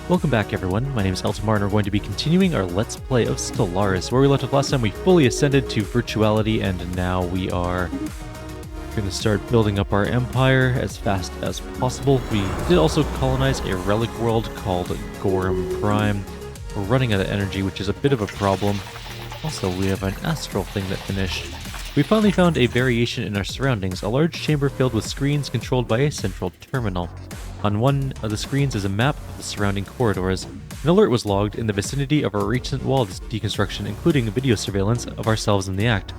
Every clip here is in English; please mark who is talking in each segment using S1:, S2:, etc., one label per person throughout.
S1: Welcome back everyone, my name is Eltamar and we're going to be continuing our Let's Play of Stellaris. Where we left off last time, we fully ascended to virtuality and now we are going to start building up our empire as fast as possible. We did also colonize a relic world called Gorham Prime. We're running out of energy, which is a bit of a problem. Also, we have an astral thing that finished. We finally found a variation in our surroundings, a large chamber filled with screens controlled by a central terminal. On one of the screens is a map of the surrounding corridors. An alert was logged in the vicinity of our recent wall deconstruction, including video surveillance of ourselves in the act.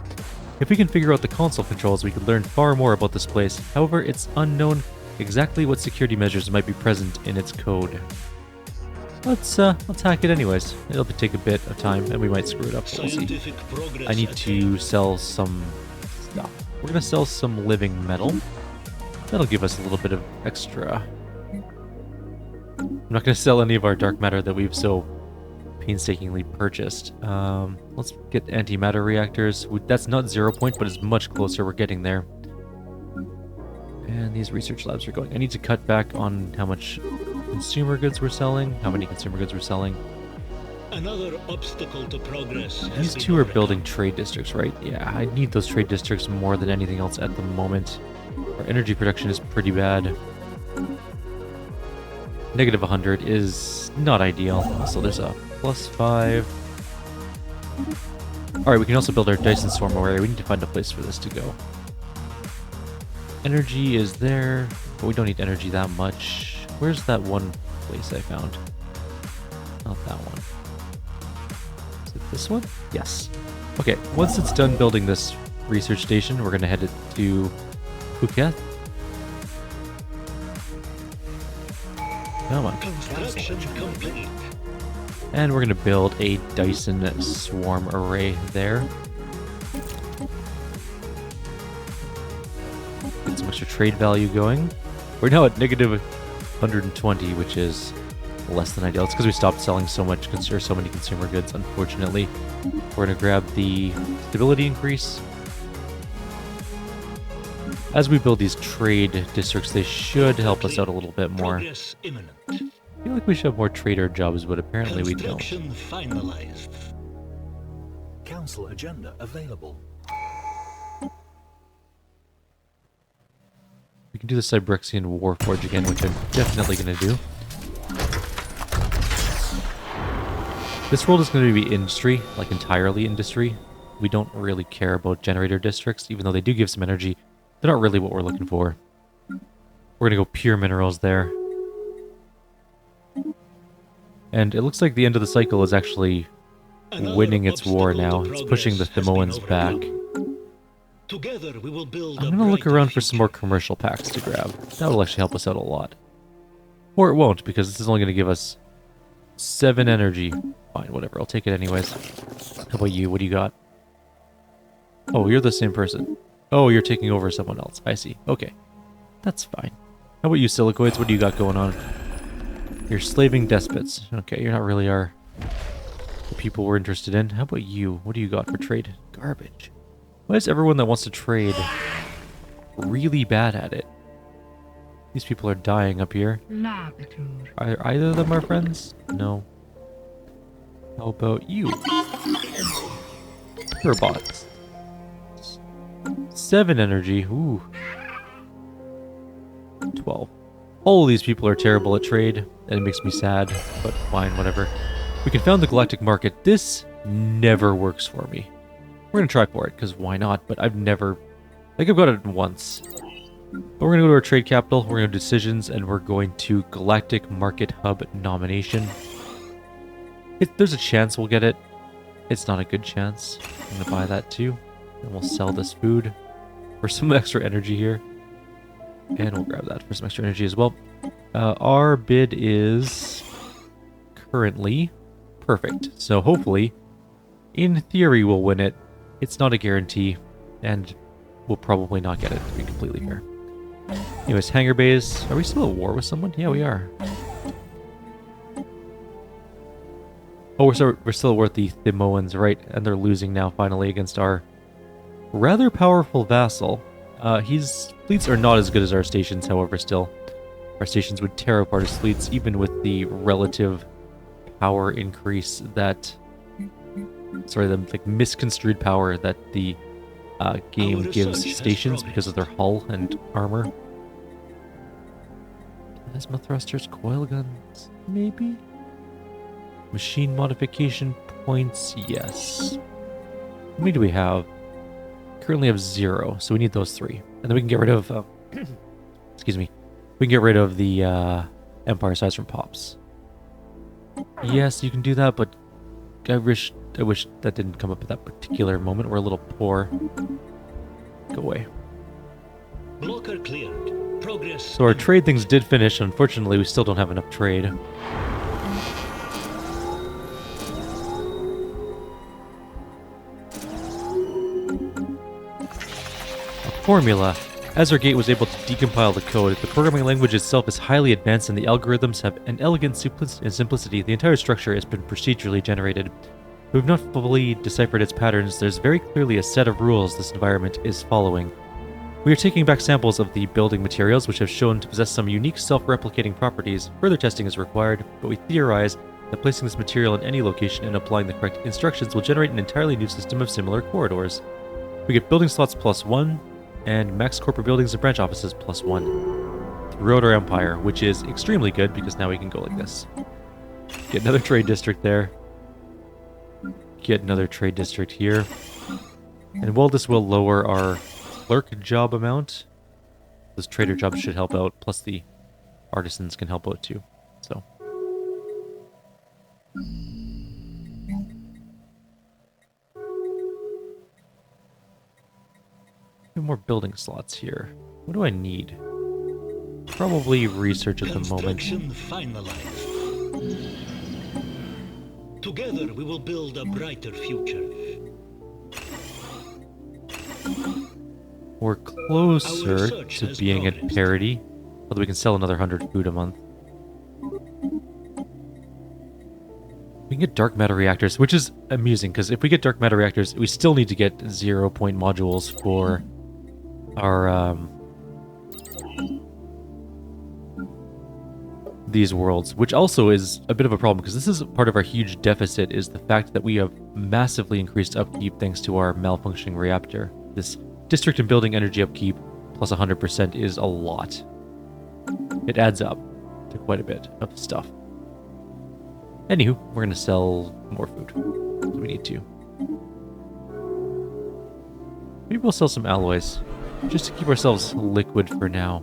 S1: If we can figure out the console controls, we could learn far more about this place. However, it's unknown exactly what security measures might be present in its code. Let's hack it anyways. It'll take a bit of time, and we might screw it up. We'll see. I need to sell some stuff. We're gonna sell some living metal. That'll give us a little bit of extra. I'm not going to sell any of our dark matter that we've so painstakingly purchased. Let's get antimatter reactors. That's not 0 point, but it's much closer. We're getting there. And these research labs are going. I need to cut back on how much consumer goods we're selling. How many consumer goods we're selling.
S2: Another obstacle to progress.
S1: These two are building trade districts, right? Yeah, I need those trade districts more than anything else at the moment. Our energy production is pretty bad. Negative 100 is not ideal. So there's a +5. Alright, we can also build our Dyson Swarm area. We need to find a place for this to go. Energy is there, but we don't need energy that much. Where's that one place I found? Not that one. Is it this one? Yes. Okay, once it's done building this research station, we're going to head it to Phuket. Come on.
S2: Construction complete.
S1: And we're going to build a Dyson Swarm array there. Get some extra trade value going. We're now at negative 120, which is less than ideal. It's because we stopped selling so many consumer goods, unfortunately. We're going to grab the stability increase. As we build these trade districts, they should help us out a little bit more.
S2: Progress imminent.
S1: I feel like we should have more trader jobs, but apparently we don't.
S2: Construction finalized.
S3: Council agenda available.
S1: We can do the Cybrexian Warforge again, which I'm definitely going to do. This world is going to be industry, like entirely industry. We don't really care about generator districts, even though they do give some energy. They're not really what we're looking for. We're going to go pure minerals there. And it looks like the end of the cycle is actually winning its war now. It's pushing the Timoans back.
S2: Together we will build
S1: I'm going to look around for some more commercial packs to grab. That will actually help us out a lot. Or it won't, because this is only going to give us 7 energy. Fine, whatever. I'll take it anyways. How about you? What do you got? Oh, you're the same person. Oh, you're taking over someone else. I see. Okay. That's fine. How about you, Silicoids? What do you got going on? You're slaving despots. Okay, you're not really the people we're interested in. How about you? What do you got for trade? Garbage. Why is everyone that wants to trade really bad at it? These people are dying up here. Are either of them our friends? No. How about you? Robots. 7 energy. Ooh. 12. All of these people are terrible at trade, and it makes me sad, but fine, whatever. We can found the Galactic Market. This never works for me. We're going to try for it, because why not? But I've never... I think I've got it once. But we're going to go to our trade capital, we're going to do decisions, and we're going to Galactic Market Hub nomination. There's a chance we'll get it. It's not a good chance. I'm going to buy that too. And we'll sell this food for some extra energy here. And we'll grab that for some extra energy as well. Our bid is currently perfect. So hopefully, in theory, we'll win it. It's not a guarantee. And we'll probably not get it, to be completely fair. Anyways, hangar bays. Are we still at war with someone? Yeah, we are. Oh, we're still worth the Timoans, right? And they're losing now, finally, against our rather powerful vassal. His fleets are not as good as our stations, however, still. our stations would tear apart its fleets, even with the relative power increase that... Sorry, the like misconstrued power that the game gives stations because of their hull and armor. Plasma thrusters, coil guns, maybe? Machine modification points, yes. How many do we have? Currently have 0, so we need those 3. And then we can get rid of... excuse me. We can get rid of the Empire size from Pops. Yes, you can do that, but I wish that didn't come up at that particular moment. We're a little poor. Go away.
S2: Blocker cleared. Progress.
S1: So our trade things did finish. Unfortunately, we still don't have enough trade. A formula. As our gate was able to decompile the code, the programming language itself is highly advanced and the algorithms have an elegant simplicity. The entire structure has been procedurally generated. We've not fully deciphered its patterns. There's very clearly a set of rules this environment is following. We are taking back samples of the building materials, which have shown to possess some unique self-replicating properties. Further testing is required, but we theorize that placing this material in any location and applying the correct instructions will generate an entirely new system of similar corridors. We get building slots +1, and max corporate buildings and branch offices +1 throughout our empire, which is extremely good because now we can go like this. Get another trade district there. Get another trade district here. And while this will lower our clerk job amount, those trader jobs should help out, plus the artisans can help out too. So. More building slots here. What do I need? Probably research at the moment.
S2: Construction finalized. Together we will build a brighter future.
S1: We're closer to being at parity, although we can sell another 100 food a month. We can get dark matter reactors, which is amusing, because if we get dark matter reactors, we still need to get 0-point modules for our these worlds, which also is a bit of a problem because this is part of our huge deficit, is the fact that we have massively increased upkeep thanks to our malfunctioning reactor. This district and building energy upkeep plus 100% is a lot. It adds up to quite a bit of stuff. Anywho, we're going to sell more food. We need to. Maybe we'll sell some alloys, just to keep ourselves liquid for now.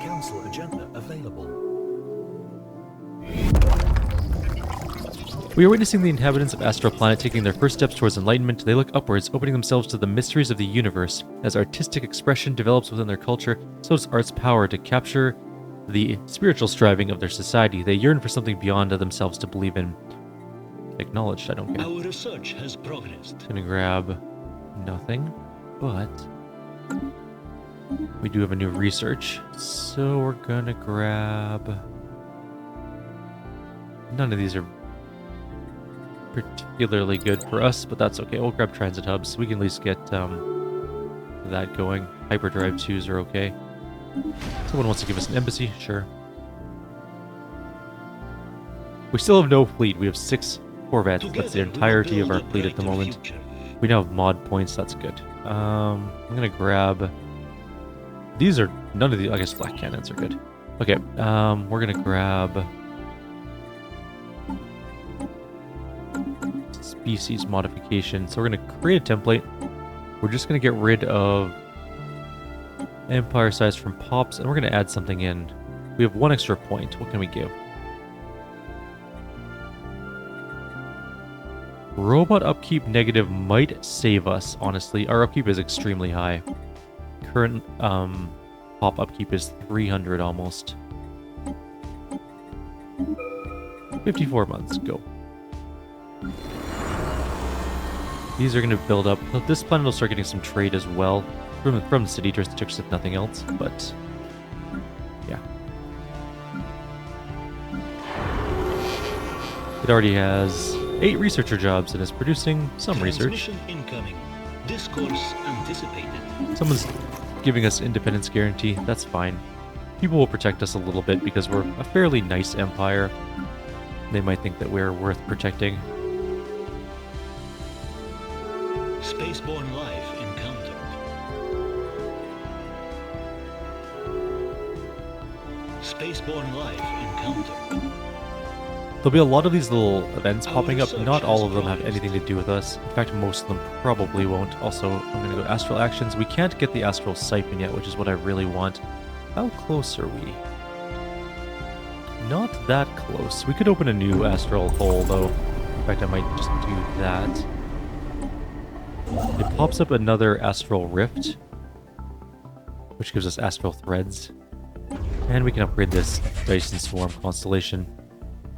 S3: Council agenda available.
S1: We are witnessing the inhabitants of Astral Planet taking their first steps towards enlightenment. They look upwards, opening themselves to the mysteries of the universe. As artistic expression develops within their culture, so does art's power to capture the spiritual striving of their society. They yearn for something beyond themselves to believe in. Acknowledged, I don't care.
S2: Our research has progressed.
S1: Gonna grab nothing, but we do have a new research, so we're gonna grab... None of these are particularly good for us, but that's okay. We'll grab transit hubs. We can at least get that going. Hyperdrive 2s are okay. Someone wants to give us an embassy? Sure. We still have no fleet. We have 6 corvettes. That's the entirety of our fleet at the moment. We now have mod points. That's good. I'm gonna grab... These are... None of the... I guess flak cannons are good. Okay. We're gonna grab... Species modification. So we're gonna create a template. We're just gonna get rid of empire size from pops, and we're gonna add something in. We have 1 extra point. What can we give? Robot upkeep negative might save us, honestly. Our upkeep is extremely high. Current pop upkeep is 300 almost. 54 months, go. These are going to build up. This planet will start getting some trade as well from the city districts, if nothing else, but yeah. It already has 8 researcher jobs and is producing some research.
S2: Incoming. Discourse anticipated.
S1: Someone's giving us independence guarantee. That's fine. People will protect us a little bit because we're a fairly nice empire. They might think that we're worth protecting.
S2: Spaceborne life encountered. Spaceborne life encountered.
S1: There'll be a lot of these little events popping up. Not all of them have anything to do with us. In fact, most of them probably won't. Also, I'm going to go Astral Actions. We can't get the Astral Siphon yet, which is what I really want. How close are we? Not that close. We could open a new Astral Hole, though. In fact, I might just do that. It pops up another Astral Rift, which gives us Astral Threads. And we can upgrade this Dyson Swarm Constellation.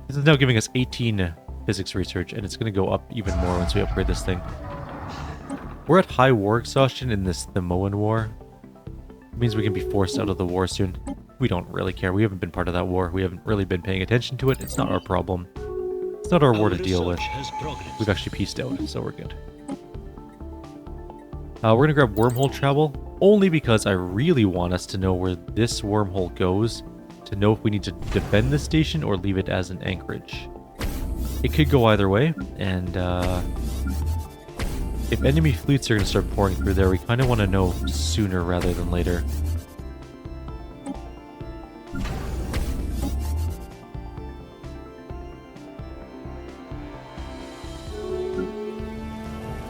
S1: This is now giving us 18 physics research, and it's going to go up even more once we upgrade this thing. We're at high war exhaustion in this Tbonemalone war. It means we can be forced out of the war soon. We don't really care. We haven't been part of that war. We haven't really been paying attention to it. It's not our problem. It's not our war to deal with. We've actually pieced out, so we're good. We're going to grab wormhole travel, only because I really want us to know where this wormhole goes, to know if we need to defend the station or leave it as an anchorage. It could go either way, and if enemy fleets are going to start pouring through there, we kind of want to know sooner rather than later.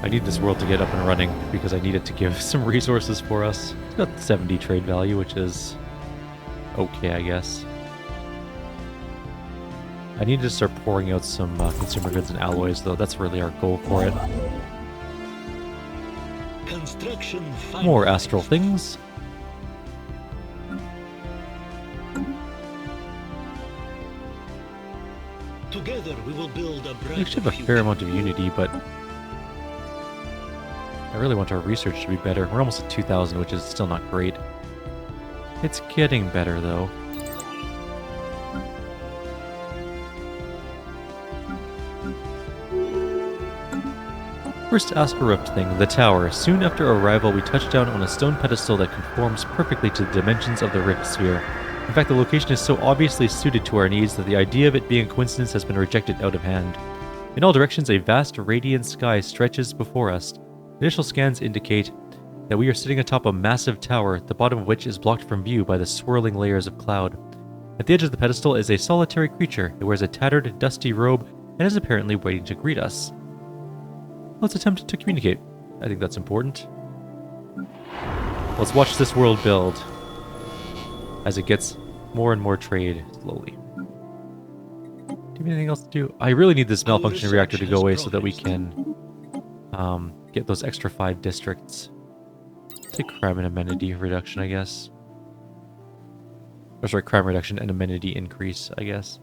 S1: I need this world to get up and running because I need it to give some resources for us. It's got 70 trade value, which is okay, I guess. I need to start pouring out some consumer goods and alloys, though. That's really our goal for it.
S2: Construction
S1: More astral things.
S2: Together we will build a brighter
S1: We actually have a fair amount of unity, but I really want our research to be better. We're almost at 2,000, which is still not great. It's getting better, though. First Asperift thing, the tower. Soon after arrival, we touch down on a stone pedestal that conforms perfectly to the dimensions of the Rift Sphere. In fact, the location is so obviously suited to our needs that the idea of it being a coincidence has been rejected out of hand. In all directions, a vast radiant sky stretches before us. Initial scans indicate that we are sitting atop a massive tower, the bottom of which is blocked from view by the swirling layers of cloud. At the edge of the pedestal is a solitary creature. It wears a tattered, dusty robe and is apparently waiting to greet us. Let's attempt to communicate. I think that's important. Let's watch this world build as it gets more and more trade slowly. Do you have anything else to do? I really need this malfunctioning reactor to go away so that we can get those extra 5 districts. Take crime and amenity reduction, I guess. Or sorry, crime reduction and amenity increase, I guess.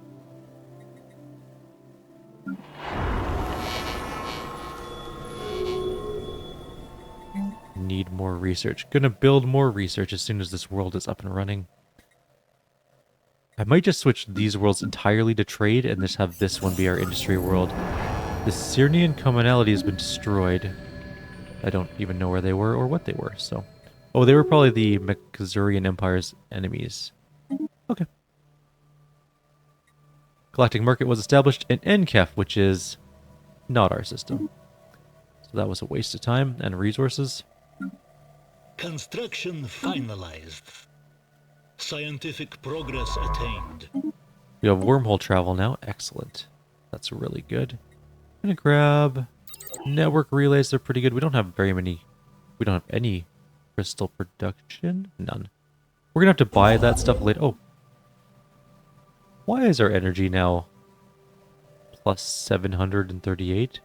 S1: Need more research. Gonna build more research as soon as this world is up and running. I might just switch these worlds entirely to trade and just have this one be our industry world. The Cyrnian commonality has been destroyed. I don't even know where they were or what they were, so... Oh, they were probably the Mechazurian Empire's enemies. Okay. Galactic Market was established in NCAF, which is not our system. So that was a waste of time and resources.
S2: Construction finalized. Scientific progress attained.
S1: We have wormhole travel now. Excellent. That's really good. I'm gonna grab network relays. They're pretty good. We don't have very many. We don't have any crystal production. None. We're gonna have to buy that stuff later. Oh. Why is our energy now plus 738?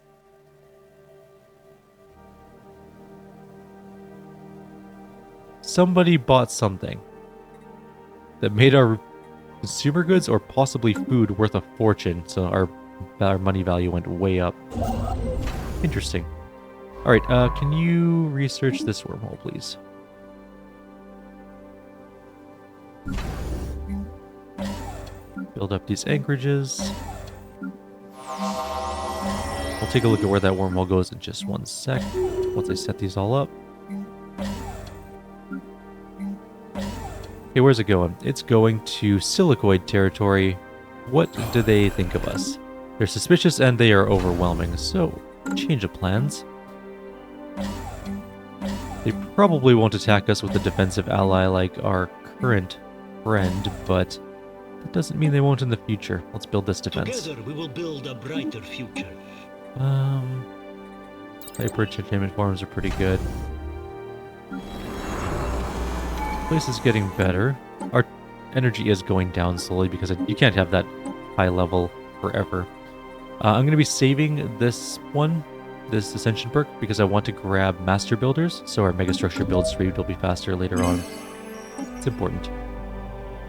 S1: Somebody bought something that made our consumer goods or possibly food worth a fortune, so our money value went way up. Interesting. Alright, can you research this wormhole, please? Build up these anchorages. We'll take a look at where that wormhole goes in just one sec, once I set these all up. Okay, where's it going? It's going to Silicoid territory. What do they think of us? They're suspicious and they are overwhelming, so change of plans. They probably won't attack us with a defensive ally like our current friend, but that doesn't mean they won't in the future. Let's build this defense.
S2: Together we will build a brighter future.
S1: Hyper entertainment forms are pretty good. Place is getting better. Our energy is going down slowly because you can't have that high level forever. I'm going to be saving this one, this Ascension perk, because I want to grab Master Builders, so our Megastructure build speed will be faster later on. It's important.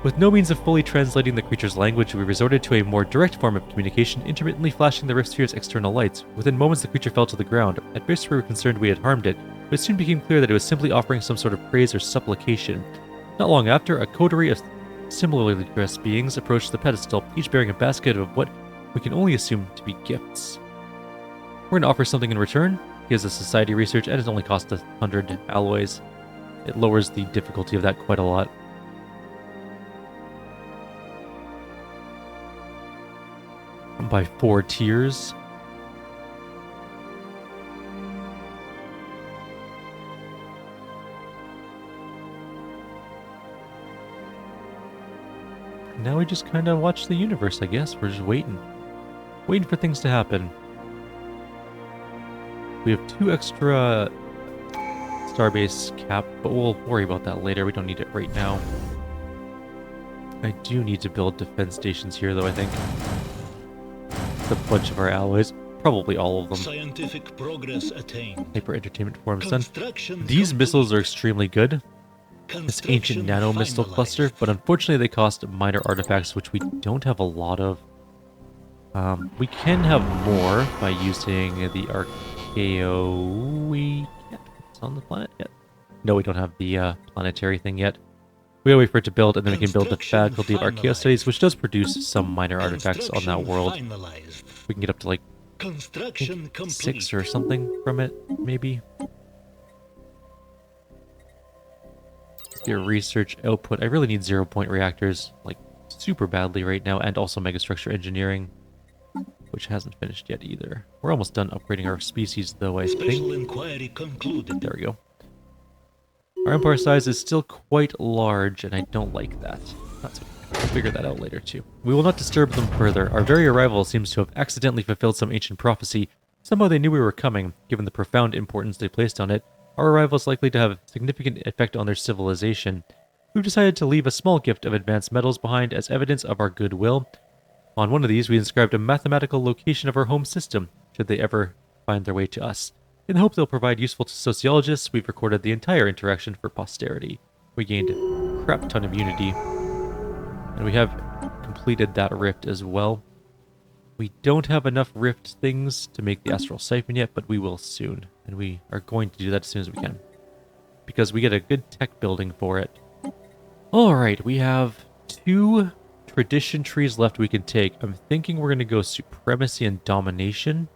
S1: With no means of fully translating the creature's language, we resorted to a more direct form of communication, intermittently flashing the Rift Sphere's external lights. Within moments, the creature fell to the ground. At first, we were concerned we had harmed it, but it soon became clear that it was simply offering some sort of praise or supplication. Not long after, a coterie of similarly dressed beings approached the pedestal, each bearing a basket of what we can only assume to be gifts. We're going to offer something in return. It gives us society research, and it only costs 100 alloys. It lowers the difficulty of that quite a lot. By 4 tiers. Now we just kind of watch the universe, I guess. We're just waiting. Waiting for things to happen. We have 2 extra starbase cap, but we'll worry about that later. We don't need it right now. I do need to build defense stations here, though, I think. A bunch of our alloys, probably all of them.
S2: Scientific progress attained.
S1: Hyper entertainment forms done. These missiles are extremely good. This ancient nano missile cluster, but unfortunately they cost minor artifacts, which we don't have a lot of. We can have more by using the Archaeo. It's on the planet yet? No, we don't have the planetary thing yet. We gotta wait for it to build, and then we can build the faculty of Archaeo Studies, which does produce some minor artifacts on that world. We can get up to like 6 or something from it, maybe. Your research output. I really need 0-point reactors, like, super badly right now, and also megastructure engineering, which hasn't finished yet either. We're almost done upgrading our species, though, I think.
S2: Special inquiry concluded.
S1: There we go. Our empire size is still quite large, and I don't like that. That's okay. We'll figure that out later, too. We will not disturb them further. Our very arrival seems to have accidentally fulfilled some ancient prophecy. Somehow they knew we were coming, given the profound importance they placed on it. Our arrival is likely to have a significant effect on their civilization. We've decided to leave a small gift of advanced metals behind as evidence of our goodwill. On one of these, we inscribed a mathematical location of our home system, should they ever find their way to us. In the hope they'll provide useful to sociologists, we've recorded the entire interaction for posterity. We gained a crap ton of unity, and we have completed that rift as well. We don't have enough rift things to make the astral siphon yet, but we will soon. And we are going to do that as soon as we can, because we get a good tech building for it. Alright, we have 2 tradition trees left we can take. I'm thinking we're going to go supremacy and domination.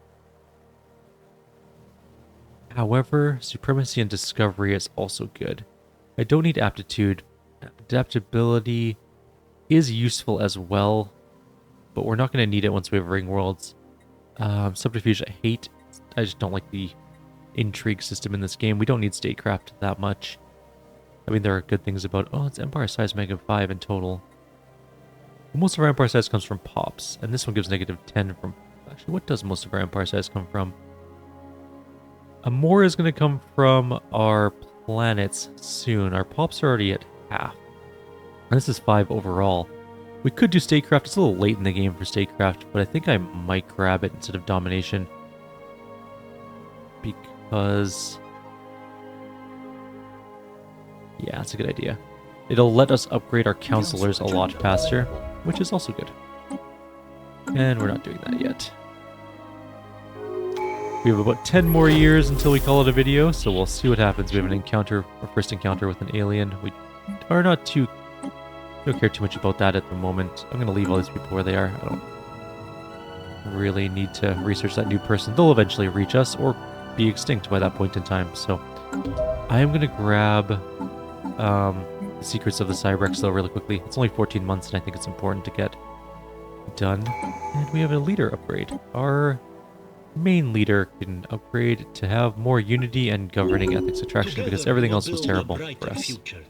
S1: However, supremacy and discovery is also good. I don't need aptitude. Adaptability is useful as well, but we're not going to need it once we have ring worlds. Subterfuge I hate. I just don't like the intrigue system in this game. We don't need statecraft that much. I mean, there are good things about... Oh, it's empire size mega 5 in total. Most of our empire size comes from pops, and this one gives negative 10 from... Actually, what does most of our empire size come from? More is going to come from our planets soon. Our pops are already at half. And this is 5 overall. We could do statecraft. It's a little late in the game for statecraft, but I think I might grab it instead of domination. Because... yeah, that's a good idea. It'll let us upgrade our counselors a lot faster, which is also good. And we're not doing that yet. We have about 10 more years until we call it a video, so we'll see what happens. We have an encounter, our first encounter with an alien. We are not too... don't care too much about that at the moment. I'm going to leave all these people where they are. I don't really need to research that new person. They'll eventually reach us or be extinct by that point in time. So I am going to grab the secrets of the Cybrex though really quickly. It's only 14 months, and I think it's important to get done. And we have a leader upgrade. Our main leader can upgrade to have more unity and governing ethics attraction because
S2: Together
S1: everything
S2: we'll
S1: else was
S2: build a
S1: terrible
S2: brighter
S1: for us.
S2: future.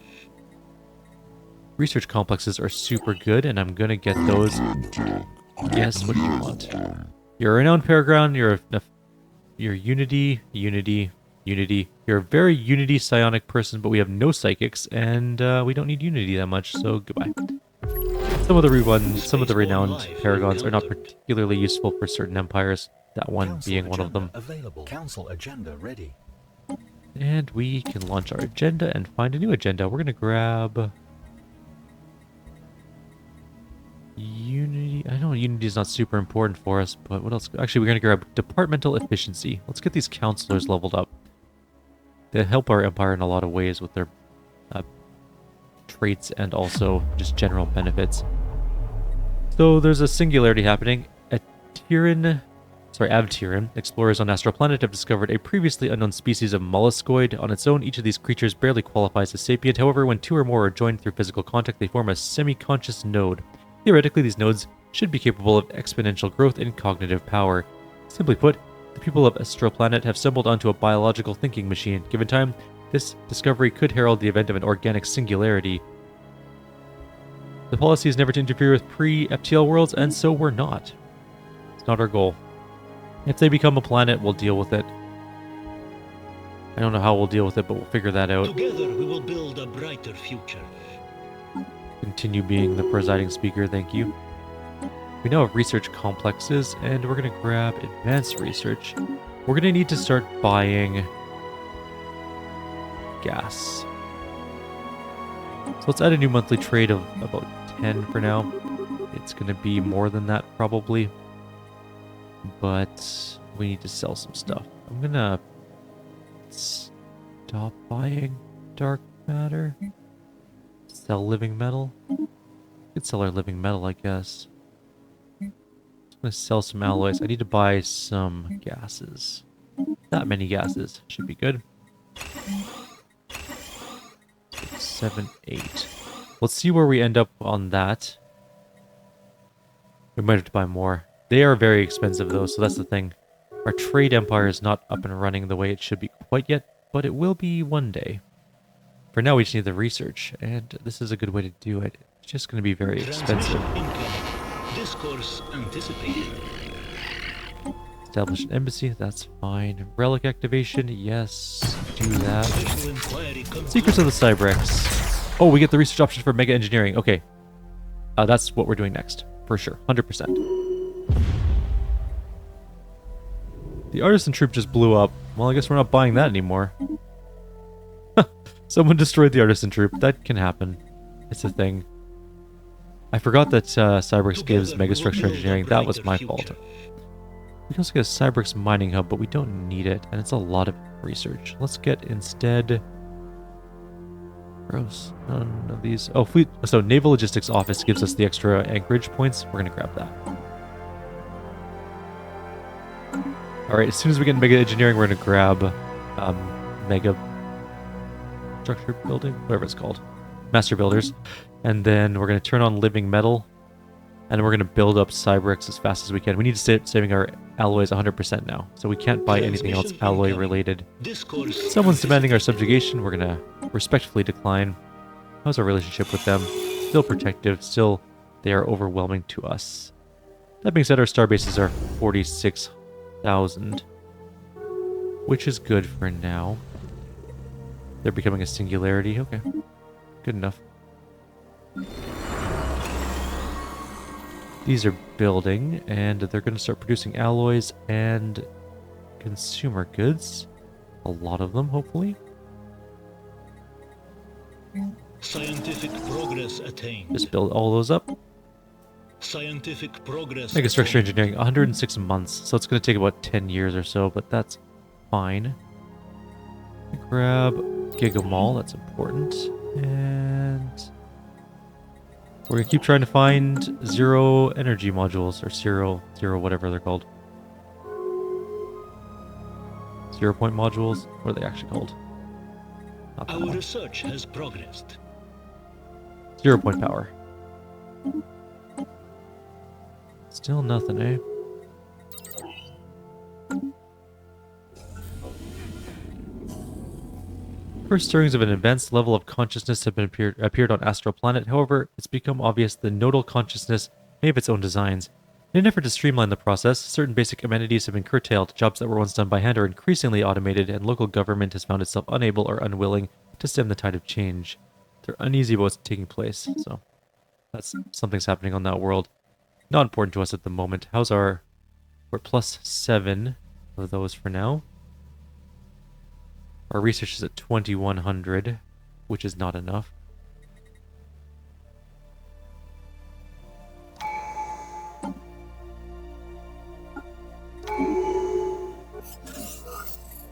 S1: Research complexes are super good, and I'm gonna get those. Yes, what do you want? You're a renowned paragon, you're unity. You're a very unity psionic person, but we have no psychics, and we don't need unity that much, so goodbye. Some of the renowned paragons are not particularly useful for certain empires, that one
S3: Council
S1: being one of them.
S3: agenda available. Council agenda ready.
S1: And we can launch our agenda and find a new agenda. We're gonna grab Unity. I know Unity is not super important for us, but what else? Actually, we're going to grab departmental efficiency. Let's get these counselors leveled up. They help our empire in a lot of ways with their traits and also just general benefits. So there's a singularity happening. Avtirin, explorers on Astral Planet have discovered a previously unknown species of molluscoid. On its own, each of these creatures barely qualifies as sapient. However, when two or more are joined through physical contact, they form a semi-conscious node. Theoretically, these nodes should be capable of exponential growth in cognitive power. Simply put, the people of Astral Planet have stumbled onto a biological thinking machine. Given time, this discovery could herald the event of an organic singularity. The policy is never to interfere with pre-FTL worlds, and so we're not. It's not our goal. If they become a planet, we'll deal with it. I don't know how we'll deal with it, but we'll figure that out.
S2: Together we will build a brighter future.
S1: Continue being the presiding speaker, thank you. We now have research complexes, and we're going to grab advanced research. We're going to need to start buying gas. So let's add a new monthly trade of about 10 for now. It's going to be more than that probably, but we need to sell some stuff. I'm going to stop buying dark matter. Sell living metal. We could sell our living metal, I guess. I'm gonna sell some alloys. I need to buy some gases. Not many gases. Should be good. 6, 7, 8. Let's see where we end up on that. We might have to buy more. They are very expensive though, so that's the thing. Our trade empire is not up and running the way it should be quite yet, but it will be one day. For now, we just need the research, and this is a good way to do it. It's just going to be very expensive.
S2: Discourse anticipated.
S1: Establish an embassy, that's fine. Relic activation, yes, do that. Secrets of the Cybrex. Oh, we get the research option for mega engineering. Okay, that's what we're doing next, for sure, 100%. The artisan troop just blew up. Well, I guess we're not buying that anymore. Someone destroyed the artisan troop. That can happen. It's a thing. I forgot that Cybrex gives megastructure engineering. That was my fault. We can also get a Cybrex mining hub, but we don't need it, and it's a lot of research. Let's get instead... Gross. None of these... Oh, fleet... So, Naval Logistics Office gives us the extra anchorage points. We're going to grab that. Alright, as soon as we get mega engineering, we're going to grab mega... structure building, whatever it's called, master builders, and then we're going to turn on living metal, and we're going to build up Cybrex as fast as we can. We need to start saving our alloys 100% now, so we can't buy anything else alloy related. Someone's demanding our subjugation. We're going to respectfully decline. How's our relationship with them? Still protective, still they are overwhelming to us. That being said, our star bases are 46,000, which is good for now. They're becoming a singularity. Okay. Good enough. These are building, and they're going to start producing alloys and consumer goods. A lot of them, hopefully.
S2: Scientific progress attained.
S1: Just build all those up.
S2: Scientific progress.
S1: Megastructure
S2: attained.
S1: engineering, 106 months. So it's going to take about 10 years or so, but that's fine. Grab Giga Mall, that's important. And we're going to keep trying to find zero energy modules, or zero whatever they're called. 0 point modules? What are they actually called? Not that
S2: Our
S1: one.
S2: research has progressed.
S1: 0 point power. Still nothing, eh? First stirrings of an advanced level of consciousness have appeared on Astral Planet. However, it's become obvious the nodal consciousness may have its own designs. In an effort to streamline the process, certain basic amenities have been curtailed. Jobs that were once done by hand are increasingly automated, and local government has found itself unable or unwilling to stem the tide of change. They're uneasy about what's taking place, so that's something's happening on that world. Not important to us at the moment. How's our... We're plus 7 of those for now. Our research is at 2100, which is not enough.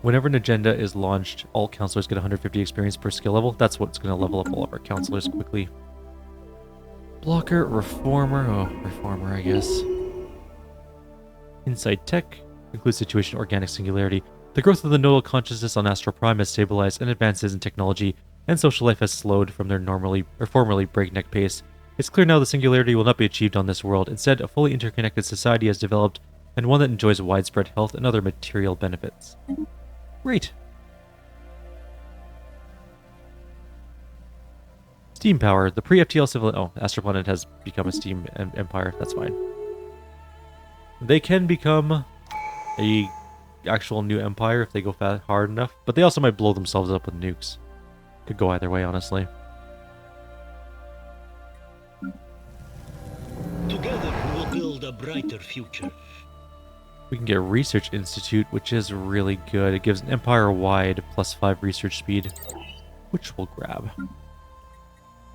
S1: Whenever an agenda is launched, all counselors get 150 experience per skill level. That's what's going to level up all of our counselors quickly. Blocker, Reformer. Oh, Reformer, I guess. Inside Tech includes Situation Organic Singularity. The growth of the nodal consciousness on Astral Prime has stabilized, and advances in technology and social life has slowed from their formerly breakneck pace. It's clear now the singularity will not be achieved on this world. Instead, a fully interconnected society has developed, and one that enjoys widespread health and other material benefits. Great. Steam power. The pre-FTL civil... Oh, Astral Planet has become a steam empire. That's fine. They can become a actual new empire if they go hard enough, but they also might blow themselves up with nukes. Could go either way, honestly.
S2: Together we will build a brighter future.
S1: We can get Research Institute, which is really good. It gives an empire-wide +5 research speed, which we'll grab.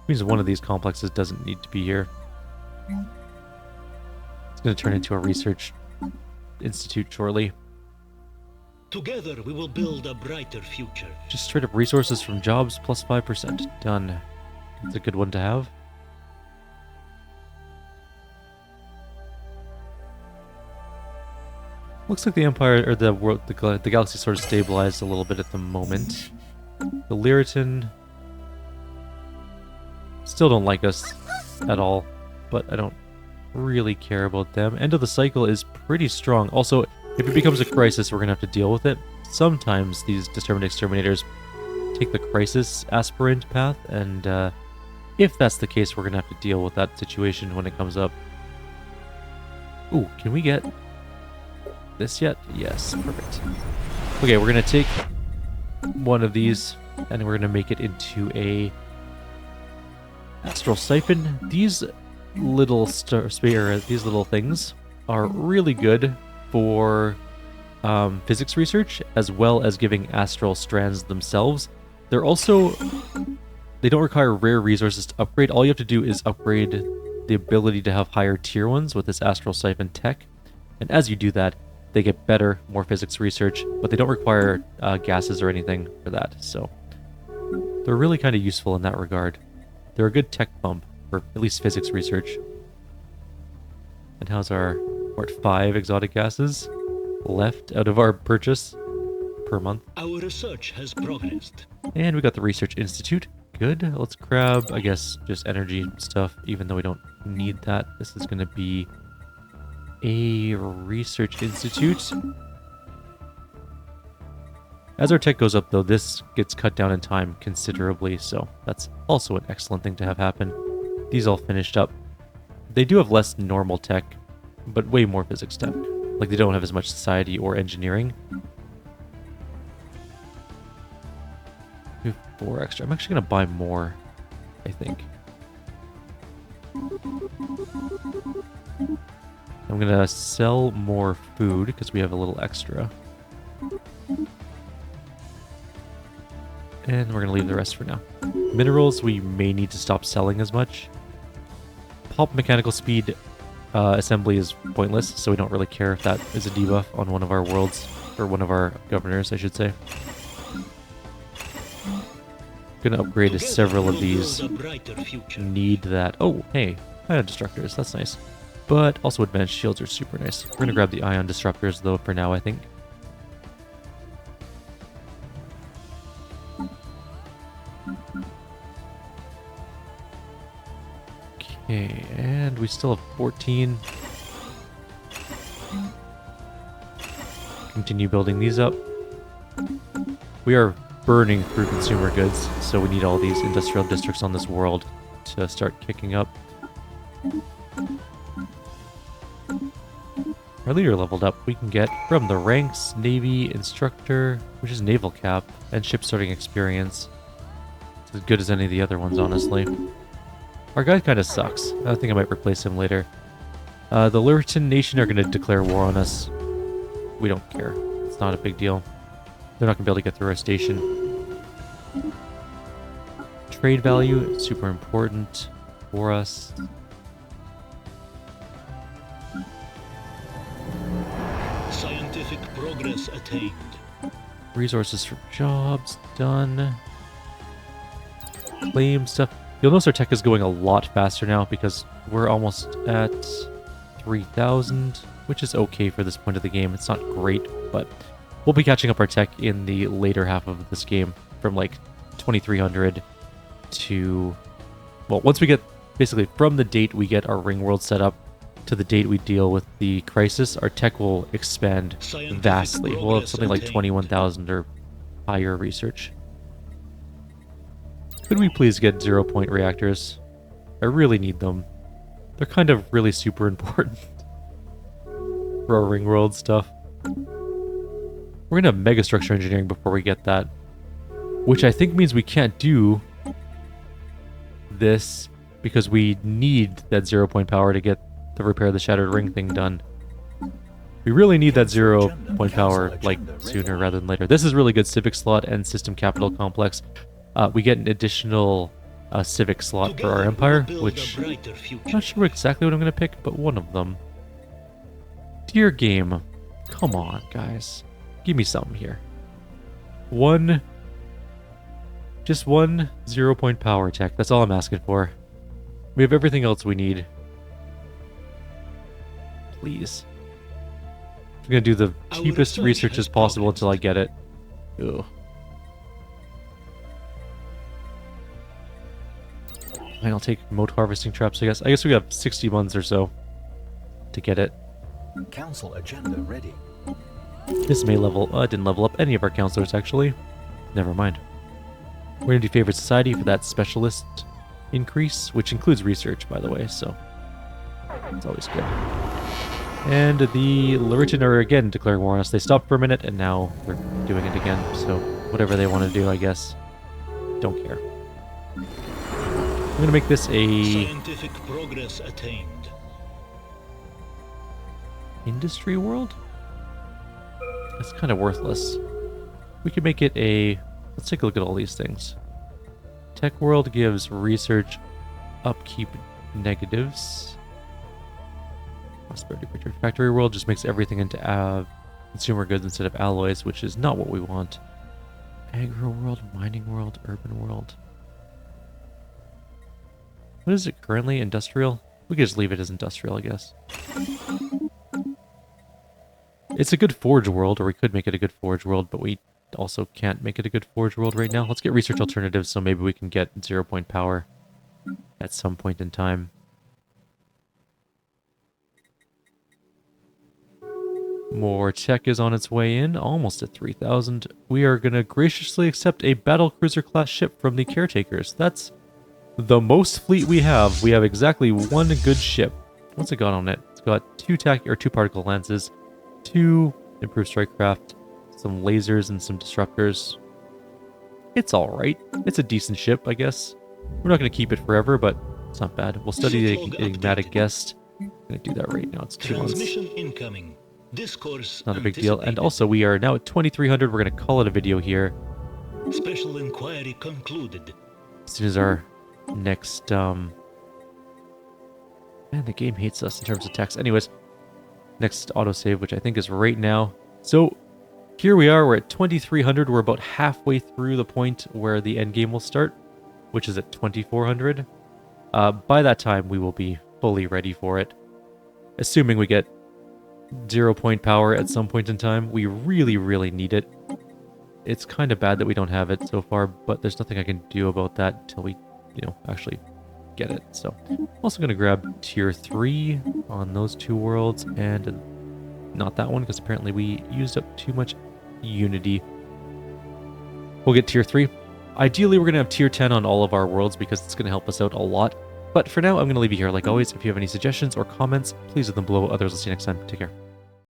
S1: Means one of these complexes doesn't need to be here. It's going to turn into a Research Institute shortly.
S2: Together we will build a brighter future.
S1: Just straight up resources from jobs +5%. Done. It's a good one to have. Looks like the Empire, or the world, the galaxy sort of stabilized a little bit at the moment. The Lyriton still don't like us at all, but I don't really care about them. End of the cycle is pretty strong. Also, if it becomes a crisis, we're going to have to deal with it. Sometimes these determined exterminators take the crisis aspirant path, and if that's the case, we're going to have to deal with that situation when it comes up. Ooh, can we get this yet? Yes, perfect. Okay, we're going to take one of these, and we're going to make it into a Astral Siphon. These little these little things are really good for physics research, as well as giving astral strands themselves. They're also... They don't require rare resources to upgrade. All you have to do is upgrade the ability to have higher tier ones with this Astral Siphon tech. And as you do that, they get better, more physics research, but they don't require gases or anything for that. So they're really kind of useful in that regard. They're a good tech bump for at least physics research. And how's our... We're at 5 exotic gases left out of our purchase per month.
S2: Our research has progressed.
S1: And we got the Research Institute. Good. Let's grab, I guess, just energy stuff, even though we don't need that. This is going to be a Research Institute. As our tech goes up, though, this gets cut down in time considerably, so that's also an excellent thing to have happen. These all finished up. They do have less normal tech, but way more physics tech. Like, they don't have as much society or engineering. 4 extra. I'm actually going to buy more, I think. I'm going to sell more food because we have a little extra. And we're going to leave the rest for now. Minerals, we may need to stop selling as much. Pulp mechanical speed assembly is pointless, so we don't really care if that is a debuff on one of our worlds, or one of our governors, I should say. Going to upgrade several of these. Need that. Oh, hey, ion disruptors. That's nice. But also advanced shields are super nice. We're going to grab the ion disruptors, though, for now, I think. Okay, and we still have 14. Continue building these up. We are burning through consumer goods, so we need all these industrial districts on this world to start kicking up. Our leader leveled up. We can get from the ranks, Navy, Instructor, which is Naval Cap, and Ship Starting Experience. It's as good as any of the other ones, honestly. Our guy kind of sucks. I think I might replace him later. The Luritan Nation are going to declare war on us. We don't care. It's not a big deal. They're not going to be able to get through our station. Trade value, super important for us.
S2: Scientific progress attained.
S1: Resources for jobs, done. Claim stuff. You'll notice our tech is going a lot faster now because we're almost at 3,000, which is okay for this point of the game. It's not great, but we'll be catching up our tech in the later half of this game from like 2,300 to... Well, once we get... Basically, from the date we get our ring world set up to the date we deal with the crisis, our tech will expand vastly. We'll have something like 21,000 or higher research. Could we please get 0-point reactors? I really need them. They're kind of really super important for our ring world stuff. We're gonna have megastructure engineering before we get that, which I think means we can't do this because we need that 0-point power to get the repair the shattered ring thing done. We really need that 0-point power like sooner rather than later. This is really good civic slot and system capital complex. We get an additional civic slot for our empire, which I'm not sure exactly what I'm going to pick, but one of them. Dear game, come on, guys. Give me something here. Just one 0-point power tech. That's all I'm asking for. We have everything else we need. Please. I'm going to do the cheapest research as possible until I get it. Ugh. I'll take moat harvesting traps, I guess. I guess we got 60 months or so to get it.
S3: Council agenda ready.
S1: This may level... didn't level up any of our counselors, actually. Never mind. We're going to do favorite society for that specialist increase, which includes research, by the way, so it's always good. And the Luritan are again declaring war on us. They stopped for a minute, and now they're doing it again, so whatever they want to do, I guess. Don't care. I'm gonna make this a
S2: scientific progress attained.
S1: Industry world? That's kind of worthless. We could make it a... Let's take a look at all these things. Tech world gives research upkeep negatives. Prosperity Victory Factory world just makes everything into consumer goods instead of alloys, which is not what we want. Agro world, mining world, urban world. What is it currently? Industrial? We could just leave it as industrial, I guess. It's a good forge world, or we could make it a good forge world, but we also can't make it a good forge world right now. Let's get research alternatives so maybe we can get 0-point power at some point in time. More tech is on its way in, almost at 3,000. We are going to graciously accept a battlecruiser class ship from the caretakers. That's the most fleet we have. We have exactly one good ship. What's it got on it? It's got 2 particle lances, 2 improved strike craft, some lasers and some disruptors. It's alright. It's a decent ship, I guess. We're not going to keep it forever, but it's not bad. We'll study the enigmatic guest. I'm going to do that right now. It's 2 months.
S2: Transmission incoming. Discourse
S1: not a big deal. And also, we are now at 2,300. We're going to call it a video here.
S2: Special inquiry concluded.
S1: As soon as our next... Man, the game hates us in terms of text. Anyways, next autosave, which I think is right now. So, here we are. We're at 2,300. We're about halfway through the point where the end game will start, which is at 2,400. By that time, we will be fully ready for it. Assuming we get 0-point power at some point in time. We really, really need it. It's kind of bad that we don't have it so far, but there's nothing I can do about that until we, actually get it. So I'm also going to grab tier 3 on those 2 worlds, and not that one, because apparently we used up too much unity. We'll get tier 3. Ideally, we're going to have tier 10 on all of our worlds, because it's going to help us out a lot. But for now, I'm going to leave you here. Like always, if you have any suggestions or comments, please leave them below. Others, will see you next time. Take care.